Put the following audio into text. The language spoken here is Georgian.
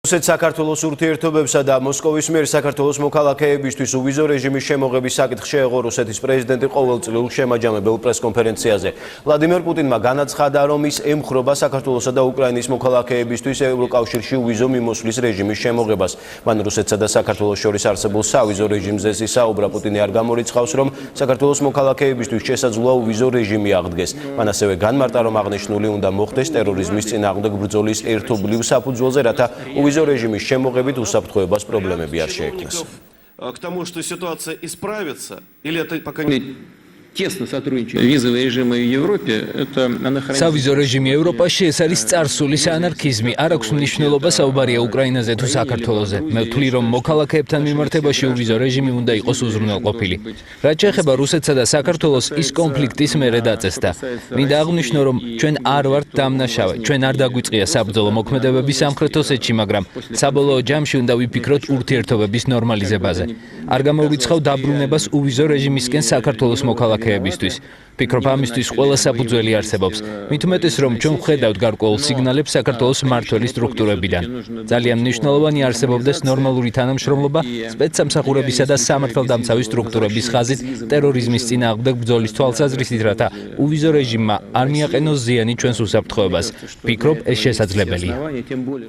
საქართველოს ურთიერთობებსა და მოსკოვის მიერ საქართველოს მოქალაქეებისთვის უვიზო რეჟიმის შემოღების საკითხს შეეღო რუსეთის პრეზიდენტი ყოველწლიურ შემაჯამებელ პრესკონფერენციაზე. ვლადიმერ პუტინმა განაცხადა, რომ ის ემხრობა საქართველოსა და უკრაინის მოქალაქეებისთვის ევროკავშირში უვიზო მიმოსვლის რეჟიმის შემოღებას. მან რუსეთსა და საქართველოს შორის არსებულ სავიზო რეჟიმზე ისაუბრა. პუტინი არ გამორიცხავს, რომ საქართველოს მოქალაქეებისთვის შესაძლოა უვიზო რეჟიმი აღდგეს. მან ასევე განმარტა, რომ აღნიშნული უნდა მოხდეს ტერორიზმის წინააღმდეგ ბრძოლის ერთობლივ საფუძველზე, რათა უვიზო რეჟიმის შემოღებით უსაფრთხოებას პრობლემები არ შეექმნას. К тому, что ситуация исправится, или это пока Тесно сотрудничаем. Визовый режим в Европе это анахронизм. Სავიზო რეჟიმი ევროპაში ეს არის წარსულის ანარქიზმი. არ აქვს მნიშვნელობა საუბარია უკრაინაზე თუ საქართველოზე. მე ვთვლი, რომ მოქალაქეებთან მიმართებაში უვიზო რეჟიმი უნდა იყოს უზრუნველყოფილი. რაც შეეხება რუსეთსა და საქართველოს, ის კონფლიქტის მერე დაწესდა. მინდა აღვნიშნო, რომ ჩვენ არ ვართ დამნაშავე. ჩვენ არ დაგვიწყია საბრძოლო მოქმედებები სამხრეთ ოსეთში, მაგრამ საბოლოო ჯამში უნდა ვიფიქროთ ურთიერთობების ნორმალიზებაზე. არ გამოვრიცხავ დაბრუნებას უვიზო რეჟიმისკენ საქართველოს მოქალაქეებისთვის. ვფიქრობ, ამისთვის ყველა საფუძველი არსებობს. მით უმეტეს, რომ ჩვენ ვხედავთ გარკვეულ სიგნალებს საქართველოს მმართველი სტრუქტურებიდან. ძალიან მნიშვნელოვანი არსებობდეს ნორმალური თანამშრომლობა სპეცსამსახურებისა და სამართალდამცავი სტრუქტურების ხაზით ტერორიზმის წინააღმდეგ ბრძოლის თვალსაზრისით, რათა უვიზო რეჟიმმა არ მიაყენოს ზიანი ჩვენს უსაფრთხოებას. ვფიქრობ, ეს შესაძლებელია.